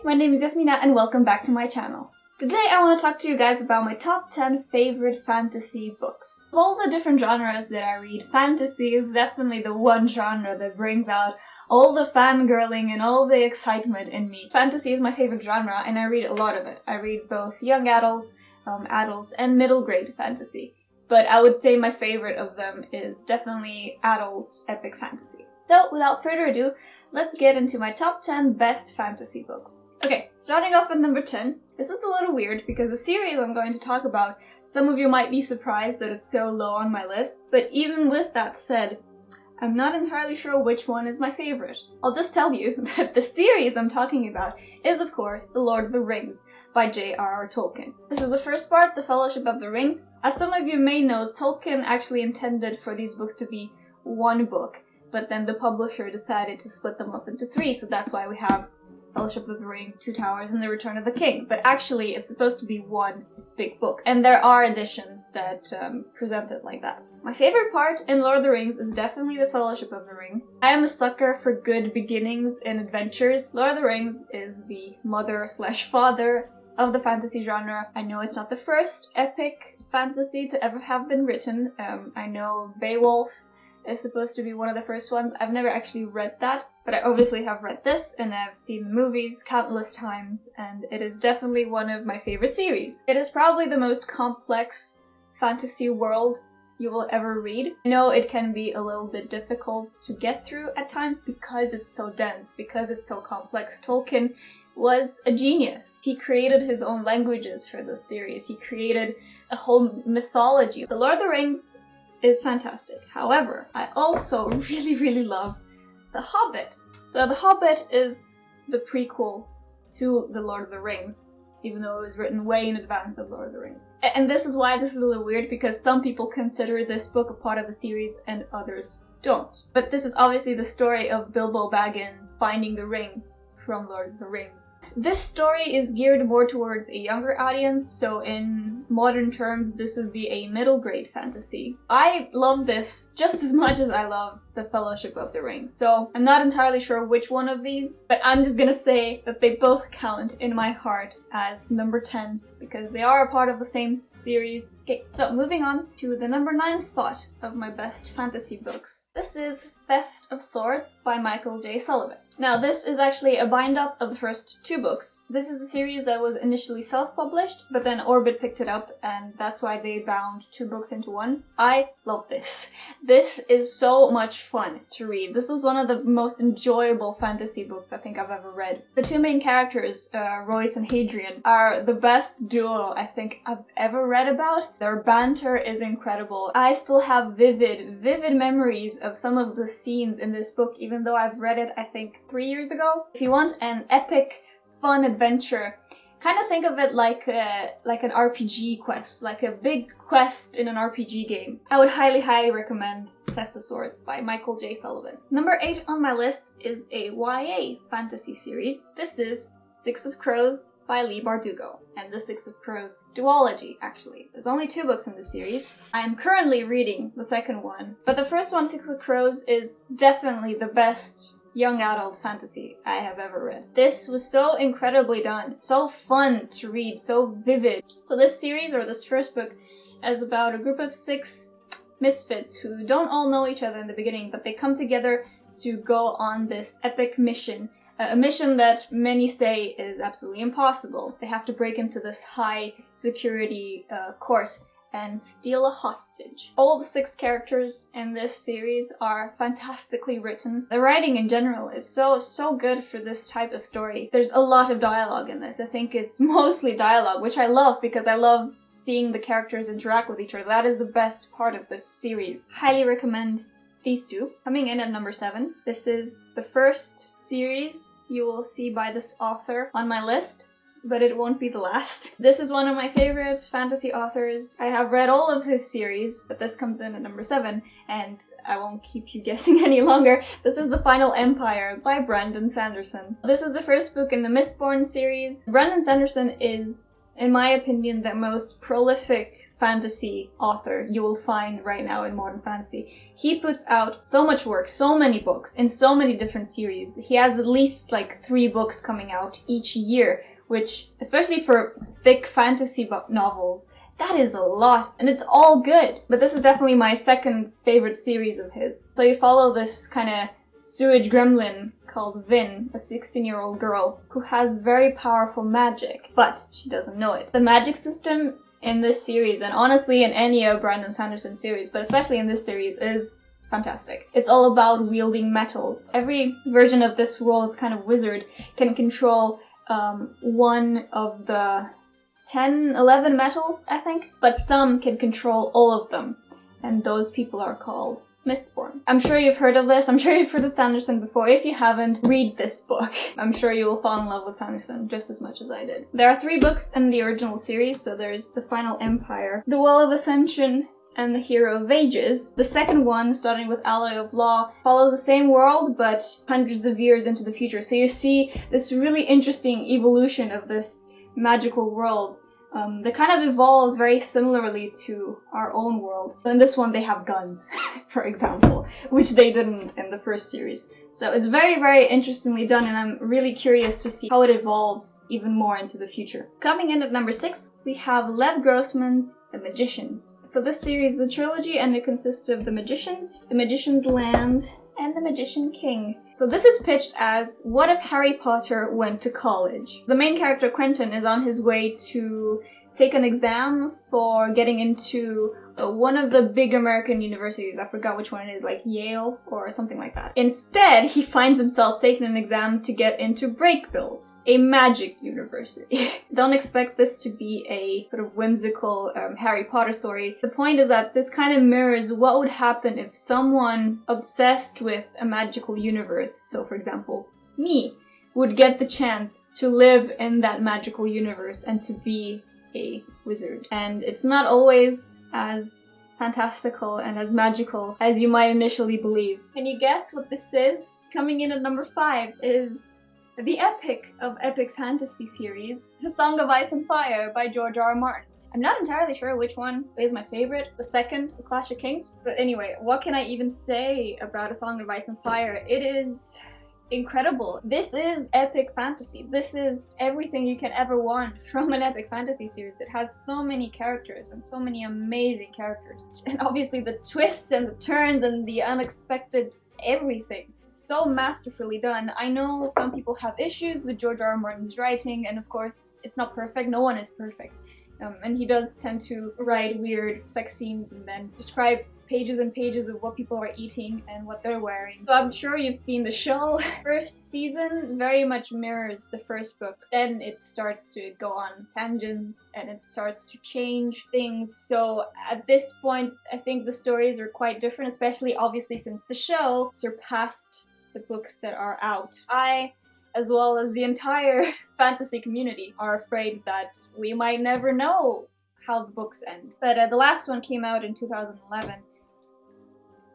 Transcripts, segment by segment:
my name is Iasmina and welcome back to my channel. Today I want to talk to you guys about my top 10 favorite fantasy books. Of all the different genres that I read, fantasy is definitely the one genre that brings out all the fangirling and all the excitement in me. Fantasy is my favorite genre and I read a lot of it. I read both young adults, adults, and middle grade fantasy. But I would say my favorite of them is definitely adult epic fantasy. So, without further ado, let's get into my top 10 best fantasy books. Okay, starting off at number 10. This is a little weird because the series I'm going to talk about, some of you might be surprised that it's so low on my list, but even with that said, I'm not entirely sure which one is my favorite. I'll just tell you that the series I'm talking about is, of course, The Lord of the Rings by J.R.R. Tolkien. This is the first part, The Fellowship of the Ring. As some of you may know, Tolkien actually intended for these books to be one book, but then the publisher decided to split them up into 3, so that's why we have Fellowship of the Ring, Two Towers, and The Return of the King. But actually, it's supposed to be one big book, and there are editions that present it like that. My favorite part in Lord of the Rings is definitely the Fellowship of the Ring. I am a sucker for good beginnings and adventures. Lord of the Rings is the mother/father of the fantasy genre. I know it's not the first epic fantasy to ever have been written. I know Beowulf is supposed to be one of the first ones. I've never actually read that, but I obviously have read this and I've seen the movies countless times, and it is definitely one of my favorite series. It is probably the most complex fantasy world you will ever read. I know it can be a little bit difficult to get through at times because it's so dense, because it's so complex. Tolkien was a genius. He created his own languages for this series. He created a whole mythology. The Lord of the Rings is fantastic. However, I also really love The Hobbit. So The Hobbit is the prequel to The Lord of the Rings, even though it was written way in advance of Lord of the Rings. And this is why this is a little weird, because some people consider this book a part of the series and others don't. But this is obviously the story of Bilbo Baggins finding the ring from Lord of the Rings. This story is geared more towards a younger audience, so in modern terms this would be a middle grade fantasy. I love this just as much as I love The Fellowship of the Ring, so I'm not entirely sure which one of these, but I'm just gonna say that they both count in my heart as number 10 because they are a part of the same series. Okay, so moving on to the number 9 spot of my best fantasy books. This is Theft of Swords by Michael J. Sullivan. Now, this is actually a bind-up of the first 2 books. This is a series that was initially self-published, but then Orbit picked it up, and that's why they bound 2 books into one. I love this. This is so much fun to read. This was one of the most enjoyable fantasy books I think I've ever read. The 2 main characters, Royce and Hadrian, are the best duo I think I've ever read about. Their banter is incredible. I still have vivid memories of some of the scenes in this book, even though I've read it, I think, 3 years ago. If you want an epic, fun adventure, kind of think of it like an RPG quest, like a big quest in an RPG game. I would highly recommend Theft of Swords by Michael J. Sullivan. Number 8 on my list is a YA fantasy series. This is Six of Crows by Leigh Bardugo, and the Six of Crows duology, actually. There's only 2 books in the series. I am currently reading the second one, but the first one, Six of Crows, is definitely the best young adult fantasy I have ever read. This was so incredibly done, so fun to read, so vivid. So this series, or this first book, is about a group of 6 misfits who don't all know each other in the beginning, but they come together to go on this epic mission. A mission that many say is absolutely impossible. They have to break into this high security court and steal a hostage. All the 6 characters in this series are fantastically written. The writing in general is so good for this type of story. There's a lot of dialogue in this. I think it's mostly dialogue, which I love because I love seeing the characters interact with each other. That is the best part of this series. Highly recommend these 2. Coming in at number 7, this is the first series you will see by this author on my list, but it won't be the last. This is one of my favorite fantasy authors. I have read all of his series, but this comes in at number 7, and I won't keep you guessing any longer. This is The Final Empire by Brandon Sanderson. This is the first book in the Mistborn series. Brandon Sanderson is, in my opinion, the most prolific fantasy author you will find right now in modern fantasy. He puts out so much work, so many books, in so many different series. He has at least like 3 books coming out each year, which, especially for thick fantasy novels, that is a lot, and it's all good. But this is definitely my second favorite series of his. So you follow this kind of sewage gremlin called Vin, a 16-year-old girl who has very powerful magic, but she doesn't know it. The magic system in this series, and honestly in any of Brandon Sanderson series, but especially in this series, is fantastic. It's all about wielding metals. Every version of this world's kind of wizard can control one of the 10, 11 metals, I think, but some can control all of them, and those people are called Mistborn. I'm sure you've heard of this. I'm sure you've heard of Sanderson before. If you haven't, read this book. I'm sure you will fall in love with Sanderson just as much as I did. There are 3 books in the original series, so there's The Final Empire, The Well of Ascension, and The Hero of Ages. The second one, starting with Alloy of Law, follows the same world, but hundreds of years into the future. So you see this really interesting evolution of this magical world that kind of evolves very similarly to our own world. In this one, they have guns, for example, which they didn't in the first series. So it's very, very interestingly done, and I'm really curious to see how it evolves even more into the future. Coming in at number 6, we have Lev Grossman's The Magicians. So this series is a trilogy, and it consists of The Magicians, The Magician's Land, and The Magician King. So this is pitched as, what if Harry Potter went to college? The main character, Quentin, is on his way to take an exam for getting into one of the big American universities. I forgot which one it is, like Yale or something like that. Instead, he finds himself taking an exam to get into Brakebills, a magic university. Don't expect this to be a sort of whimsical Harry Potter story. The point is that this kind of mirrors what would happen if someone obsessed with a magical universe, so for example, me, would get the chance to live in that magical universe and to be a wizard. And it's not always as fantastical and as magical as you might initially believe. Can you guess what this is? Coming in at number 5 is the epic of epic fantasy series, A Song of Ice and Fire by George R. R. Martin. I'm not entirely sure which one is my favorite, the second, The Clash of Kings. But anyway, what can I even say about A Song of Ice and Fire? It is incredible. This is epic fantasy. This is everything you can ever want from an epic fantasy series. It has so many characters and so many amazing characters. And obviously the twists and the turns and the unexpected everything. So masterfully done. I know some people have issues with George R. R. Martin's writing, and of course it's not perfect. No one is perfect. And he does tend to write weird sex scenes and then describe pages and pages of what people are eating and what they're wearing. So I'm sure you've seen the show. First season very much mirrors the first book. Then it starts to go on tangents and it starts to change things. So at this point, I think the stories are quite different, especially obviously since the show surpassed the books that are out. I, as well as the entire fantasy community, are afraid that we might never know how the books end. But the last one came out in 2011.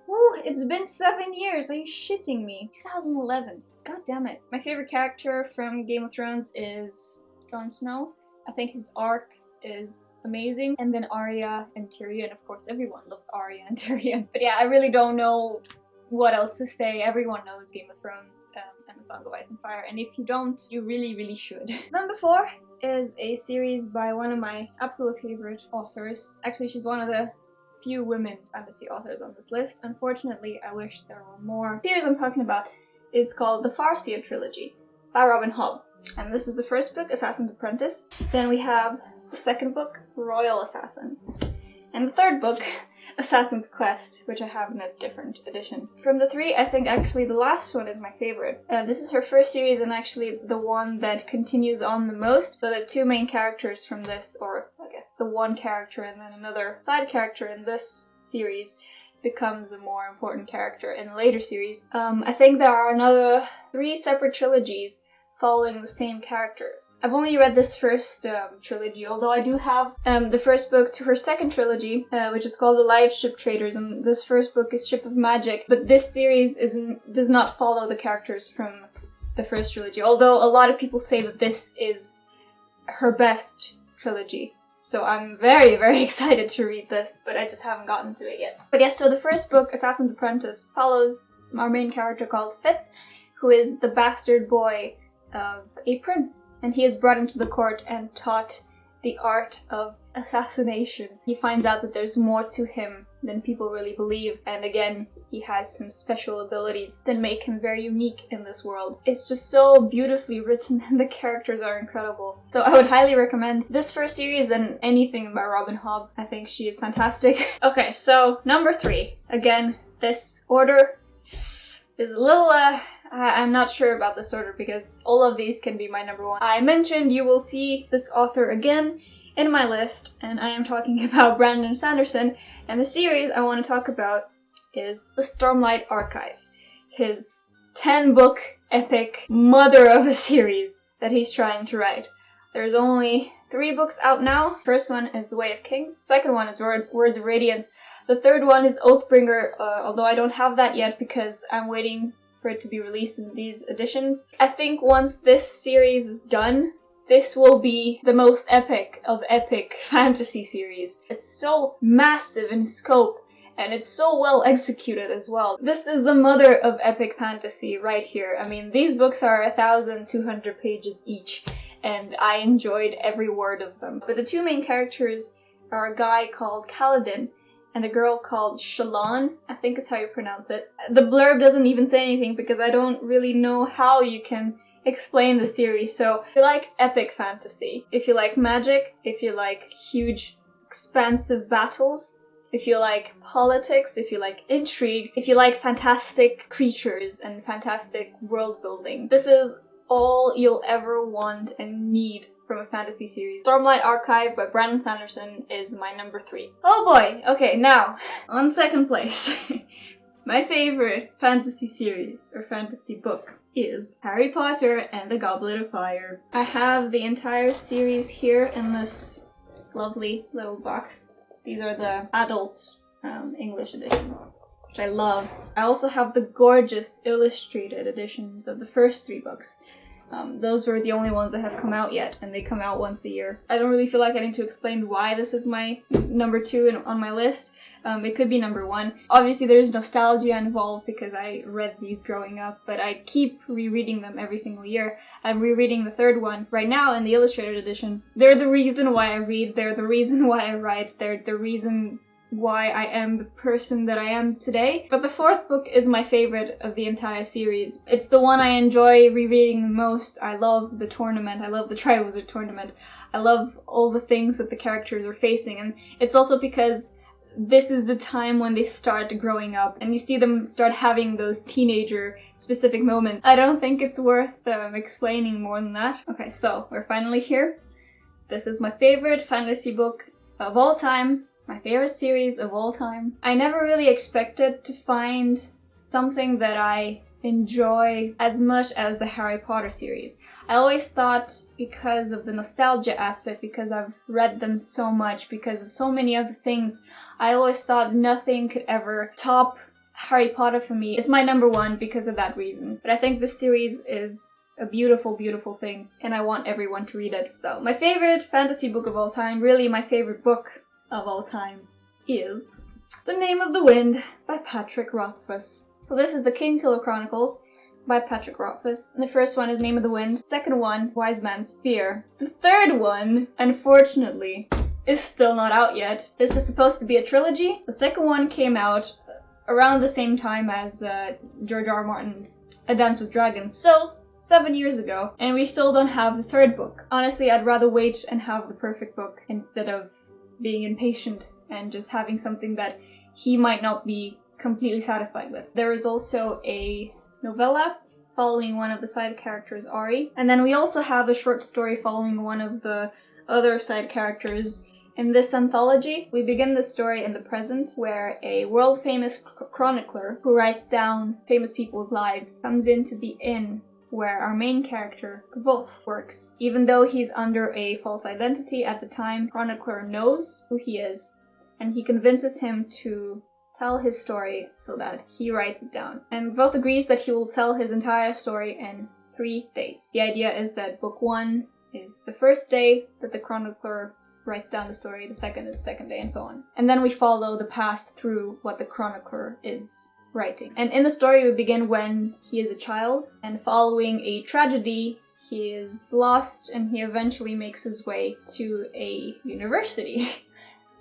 Woo, it's been 7 years, are you shitting me? 2011, god damn it. My favorite character from Game of Thrones is Jon Snow. I think his arc is amazing. And then Arya and Tyrion, of course, everyone loves Arya and Tyrion. But yeah, I really don't know what else to say. Everyone knows Game of Thrones and A Song of Ice and Fire, and if you don't, you really, really should. Number 4 is a series by one of my absolute favorite authors. Actually, she's one of the few women fantasy authors on this list. Unfortunately, I wish there were more. The series I'm talking about is called the Farseer trilogy by Robin Hobb. And this is the first book, Assassin's Apprentice. Then we have the second book, Royal Assassin. And the third book, Assassin's Quest, which I have in a different edition. From the 3, I think actually the last one is my favorite. This is her first series and actually the one that continues on the most. So the 2 main characters from this, or I guess the one character and then another side character in this series, becomes a more important character in a later series. I think there are another 3 separate trilogies following the same characters. I've only read this first trilogy, although I do have the first book to her second trilogy, which is called The Live Ship Traders, and this first book is Ship of Magic, but this series does not follow the characters from the first trilogy, although a lot of people say that this is her best trilogy So I'm very, very excited to read this, but I just haven't gotten to it yet. But yes, so the first book, Assassin's Apprentice, follows our main character called Fitz, who is the bastard boy of a prince, and he is brought into the court and taught the art of assassination. He finds out that there's more to him than people really believe, and again, he has some special abilities that make him very unique in this world. It's just so beautifully written and the characters are incredible. So I would highly recommend this first series than anything by Robin Hobb. I think she is fantastic. Okay, so number 3. Again, this order is a little, I'm not sure about this order because all of these can be my number 1. I mentioned you will see this author again in my list, and I am talking about Brandon Sanderson, and the series I want to talk about is the Stormlight Archive, his 10-book epic mother of a series that he's trying to write. There's only 3 books out now. First one is The Way of Kings, second one is Words of Radiance, the third one is Oathbringer, although I don't have that yet because I'm waiting for it to be released in these editions. I think once this series is done, this will be the most epic of epic fantasy series. It's so massive in scope, and it's so well executed as well. This is the mother of epic fantasy right here. I mean, these books are 1,200 pages each, and I enjoyed every word of them. But the 2 main characters are a guy called Kaladin and a girl called Shallan, I think is how you pronounce it. The blurb doesn't even say anything because I don't really know how you can explain the series. So if you like epic fantasy, if you like magic, if you like huge expansive battles, if you like politics, if you like intrigue, if you like fantastic creatures and fantastic world building, this is all you'll ever want and need from a fantasy series. Stormlight Archive by Brandon Sanderson is my number 3. Oh boy! Okay, now, on second place. My favorite fantasy series, or fantasy book, is Harry Potter and the Goblet of Fire. I have the entire series here in this lovely little box. These are the adult English editions, which I love. I also have the gorgeous illustrated editions of the first 3 books. Those are the only ones that have come out yet, and they come out once a year. I don't really feel like I need to explain why this is my number 2 on my list. It could be number 1. Obviously there's nostalgia involved because I read these growing up, but I keep rereading them every single year. I'm rereading the 3rd one right now in the illustrated edition. They're the reason why I read, they're the reason why I write, they're the reason why I am the person that I am today. But the 4th book is my favorite of the entire series. It's the one I enjoy rereading the most. I love the tournament, I love the Triwizard Tournament, I love all the things that the characters are facing, and it's also because this is the time when they start growing up and you see them start having those teenager specific moments. I don't think it's worth explaining more than that. Okay, so we're finally here. This is my favorite fantasy book of all time, my favorite series of all time. I never really expected to find something that I enjoy as much as the Harry Potter series. I always thought, because of the nostalgia aspect, because I've read them so much, because of so many other things, I always thought nothing could ever top Harry Potter for me. It's my number 1 because of that reason. But I think this series is a beautiful, beautiful thing, and I want everyone to read it. So, my favorite fantasy book of all time, really my favorite book of all time, is The Name of the Wind by Patrick Rothfuss. So this is the Kingkiller Chronicles by Patrick Rothfuss. The first one is Name of the Wind. Second one, Wise Man's Fear. The third one, unfortunately, is still not out yet. This is supposed to be a trilogy. The second one came out around the same time as George R. R. Martin's A Dance with Dragons. So, 7 years ago, and we still don't have the 3rd book. Honestly, I'd rather wait and have the perfect book instead of being impatient and just having something that he might not be completely satisfied with. There is also a novella following one of the side characters, Ari. And then we also have a short story following one of the other side characters. In this anthology, we begin the story in the present, where a world-famous chronicler who writes down famous people's lives comes into the inn where our main character, Wolf, works. Even though he's under a false identity at the time, chronicler knows who he is, and he convinces him to tell his story so that he writes it down. And Wolf agrees that he will tell his entire story in 3 days. The idea is that book 1 is the first day that the chronicler writes down the story, the second is the second day, and so on. And then we follow the past through what the chronicler is writing. And in the story we begin when he is a child, and following a tragedy, he is lost and he eventually makes his way to a university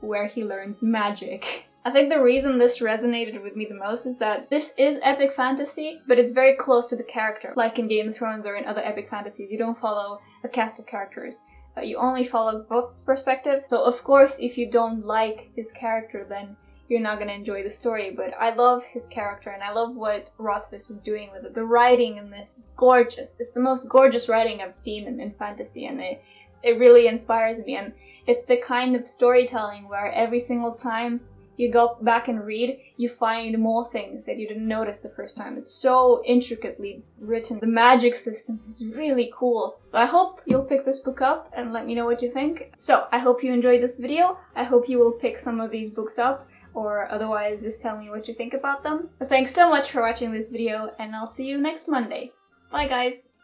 where he learns magic. I think the reason this resonated with me the most is that this is epic fantasy, but it's very close to the character. Like in Game of Thrones or in other epic fantasies, you don't follow a cast of characters. You only follow Goth's perspective. So of course, if you don't like his character, then you're not going to enjoy the story. But I love his character, and I love what Rothfuss is doing with it. The writing in this is gorgeous. It's the most gorgeous writing I've seen in fantasy, and it really inspires me. And it's the kind of storytelling where every single time you go back and read, you find more things that you didn't notice the first time. It's so intricately written. The magic system is really cool. So I hope you'll pick this book up and let me know what you think. So I hope you enjoyed this video. I hope you will pick some of these books up, or otherwise just tell me what you think about them. But thanks so much for watching this video, and I'll see you next Monday. Bye guys!